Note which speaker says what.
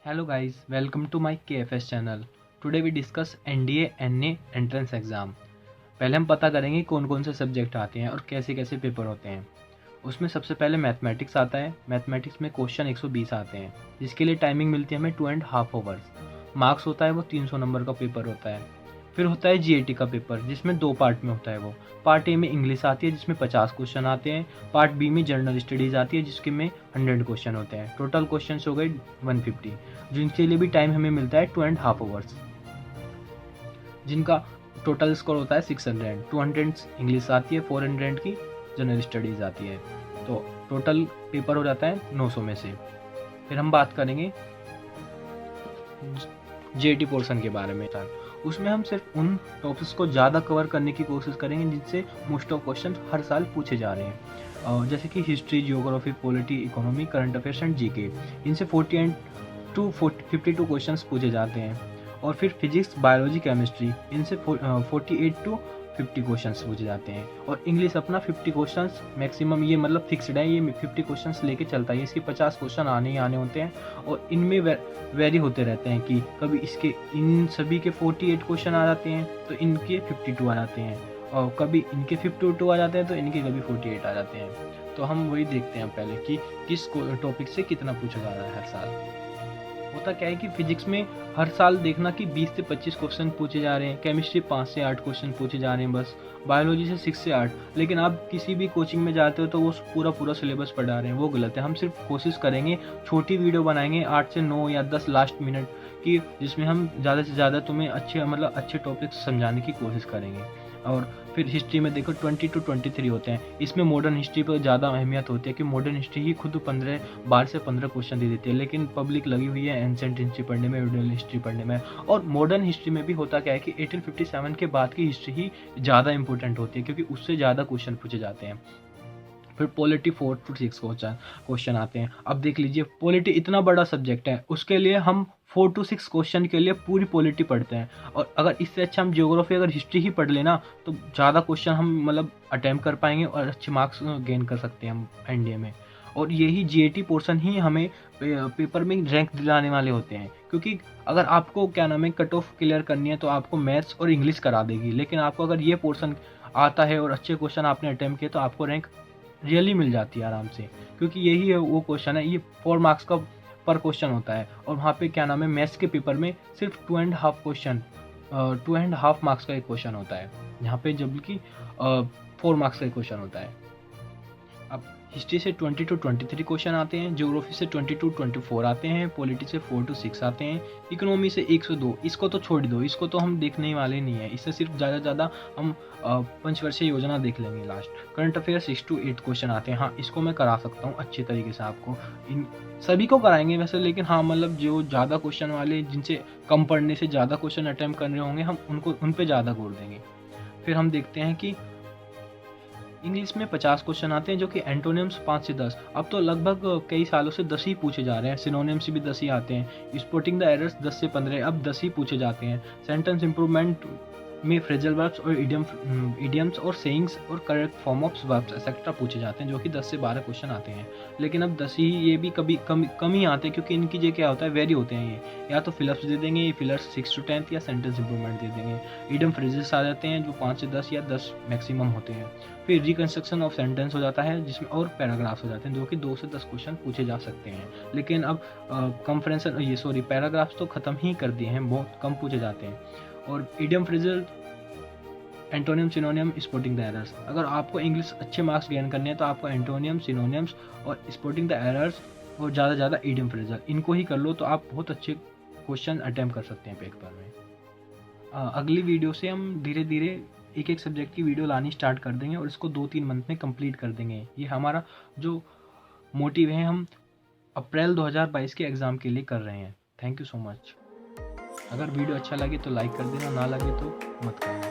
Speaker 1: Hello guys, welcome to my KFS channel. Today we discuss NDA NA entrance exam. पहले हम पता करेंगे कौन कौन से सब्जेक्ट आते हैं और कैसे कैसे पेपर होते हैं. उसमें सबसे पहले मैथमेटिक्स आता है. मैथमेटिक्स में क्वेश्चन 120 आते हैं जिसके लिए टाइमिंग मिलती है हमें 2.5 आवर्स. मार्क्स होता है वो 300 नंबर का पेपर होता है. फिर होता है GAT का पेपर जिसमें 2 पार्ट में होता है वो. पार्ट ए में इंग्लिश आती है जिसमें 50 क्वेश्चन आते हैं. पार्ट बी में जनरल स्टडीज़ आती है जिसके में 100 क्वेश्चन होते हैं. टोटल क्वेश्चन हो गए 150, जिनके लिए भी टाइम हमें मिलता है 2.5 आवर्स, जिनका टोटल स्कोर होता है 600. 200 इंग्लिश आती है, 400 की जनरल स्टडीज़ आती है. तो टोटल पेपर हो जाता है 900 में से. फिर हम बात करेंगे GAT पोर्शन के बारे में. उसमें हम सिर्फ उन टॉपिक्स को ज़्यादा कवर करने की कोशिश करेंगे जिनसे मोस्ट ऑफ क्वेश्चन हर साल पूछे जा रहे हैं, जैसे कि history, geography, polity, economy, current affairs and GK. इनसे 48 to 52 क्वेश्चंस पूछे जाते हैं. और फिर फिजिक्स, बायोलॉजी, केमिस्ट्री, इनसे 48 to 50 क्वेश्चंस पूछे जाते हैं. और इंग्लिश अपना 50 क्वेश्चंस मैक्सिमम, ये मतलब फिक्स्ड है, ये 50 क्वेश्चंस लेके चलता है. इसके 50 क्वेश्चन आने ही आने होते हैं और इनमें वेरी होते रहते हैं कि कभी इसके इन सभी के 48 क्वेश्चन आ जाते हैं तो इनके 52 आ जाते हैं, और कभी इनके 52 आ जाते हैं तो इनके कभी 48 आ जाते हैं. तो हम वही देखते हैं पहले कि किस टॉपिक से कितना पूछा जा रहा है हर साल. होता क्या है कि फिजिक्स में हर साल देखना कि 20 से 25 क्वेश्चन पूछे जा रहे हैं. केमिस्ट्री 5 से 8 क्वेश्चन पूछे जा रहे हैं बस. बायोलॉजी से 6 से 8. लेकिन आप किसी भी कोचिंग में जाते हो तो वो पूरा सिलेबस पढ़ा रहे हैं, वो गलत है. हम सिर्फ कोशिश करेंगे, छोटी वीडियो बनाएंगे 8 से 9 या 10 लास्ट मिनट की, जिसमें हम ज़्यादा से ज़्यादा तुम्हें अच्छे टॉपिक्स समझाने की कोशिश करेंगे. और फिर हिस्ट्री में देखो 20 to 23 होते हैं. इसमें मॉडर्न हिस्ट्री पर ज़्यादा अहमियत होती है कि मॉडर्न हिस्ट्री ही खुद 12 से 15 क्वेश्चन दे देती है, लेकिन पब्लिक लगी हुई है एंसेंट हिस्ट्री पढ़ने में, मिडिल हिस्ट्री पढ़ने में. और मॉडर्न हिस्ट्री में भी होता क्या है कि 1857 के बाद की हिस्ट्री ही ज़्यादा इंपॉर्टेंट होती है क्योंकि उससे ज़्यादा क्वेश्चन पूछे जाते हैं. फिर पॉलिटी 4 to 6 क्वेश्चन आते हैं. अब देख लीजिए, पॉलिटी इतना बड़ा सब्जेक्ट है, उसके लिए हम 4 to 6 क्वेश्चन के लिए पूरी पॉलिटी पढ़ते हैं. और अगर इससे अच्छा हम जियोग्राफी अगर हिस्ट्री ही पढ़ लेना तो ज़्यादा क्वेश्चन हम अटैम्प्ट कर पाएंगे और अच्छे मार्क्स गेन कर सकते हैं हम NDA में. और यही GAT पोर्शन ही हमें पेपर में रैंक दिलाने वाले होते हैं, क्योंकि अगर आपको कट ऑफ क्लियर करनी है तो आपको मैथ्स और इंग्लिश करा देगी. लेकिन आपको अगर ये पोर्शन आता है और अच्छे क्वेश्चन आपने अटैम्प्ट किए तो आपको रैंक रियली मिल जाती है आराम से, क्योंकि यही है वो क्वेश्चन है. ये 4 मार्क्स का पर क्वेश्चन होता है और वहाँ पे मैथ्स के पेपर में सिर्फ 2.5 मार्क्स का एक क्वेश्चन होता है, यहाँ पे जबकि 4 मार्क्स का एक क्वेश्चन होता है. अब हिस्ट्री से 20 to 23 क्वेश्चन आते हैं, ज्योग्राफी से 20 to 24 आते हैं, पॉलिटी से 4 to 6 आते हैं, इकोनॉमी से 102. इसको तो छोड़ दो, इसको तो हम देखने वाले नहीं है. इससे सिर्फ ज़्यादा हम पंचवर्षीय योजना देख लेंगे last. Current affair 6 to 8 question आते हैं. हाँ, इसको मैं करा सकता हूँ अच्छे तरीके से आपको, इन सभी को कराएंगे वैसे, लेकिन हाँ जो ज़्यादा क्वेश्चन वाले, जिनसे कम पढ़ने से ज़्यादा क्वेश्चन अटैम्प्ट कर रहे होंगे, हम उन पर ज़्यादा जोर देंगे. फिर हम देखते हैं कि इंग्लिश में 50 क्वेश्चन आते हैं जो कि एंटोनिम्स 5 से 10. अब तो लगभग कई सालों से 10 ही पूछे जा रहे हैं. सिनोनिम्स भी 10 ही आते हैं. स्पॉटिंग द एरर्स 10 से 15, अब 10 ही पूछे जाते हैं. सेंटेंस इंप्रूवमेंट में फ्रेजल वर्ब्स और इडियम्स और सेइंग्स और correct form of verbs etcetera पूछे जाते हैं, जो कि 10 से 12 क्वेश्चन आते हैं. लेकिन अब 10 ही, ये भी कभी कम ही आते हैं, क्योंकि इनकी जो क्या होता है, वेरी होते हैं. ये या तो फिलर्स दे देंगे, ये फिलर्स 6 to 10 या सेंटेंस इंप्रूवमेंट दे देंगे. इडियम फ्रेजेस आ जाते हैं जो 5 से 10 या 10 मैक्सिमम होते हैं. फिर रिकन्स्ट्रक्शन ऑफ सेंटेंस हो जाता है जिसमें और पैराग्राफ्स हो जाते हैं, जो कि 2 से 10 क्वेश्चन पूछे जा सकते हैं. लेकिन अब पैराग्राफ्स तो ख़त्म ही कर दिए हैं, बहुत कम पूछे जाते हैं. और idiom phrasal, antonym, सिनोनियम, spotting the errors. अगर आपको इंग्लिश अच्छे मार्क्स गेन करने हैं तो आपको एंटोनियम, सिनोनियम्स और स्पॉटिंग द एरर्स और ज़्यादा इडियम फ्रेजल, इनको ही कर लो तो आप बहुत अच्छे क्वेश्चन अटैम्प्ट कर सकते हैं पेपर में. अगली वीडियो से हम धीरे धीरे एक सब्जेक्ट की वीडियो लानी स्टार्ट कर देंगे और इसको 2-3 मंथ में कंप्लीट कर देंगे. ये हमारा जो मोटिव है, हम अप्रैल 2022 के एग्ज़ाम के लिए कर रहे हैं. Thank you so much. अगर वीडियो अच्छा लगे तो लाइक कर देना, ना लगे तो मत करना.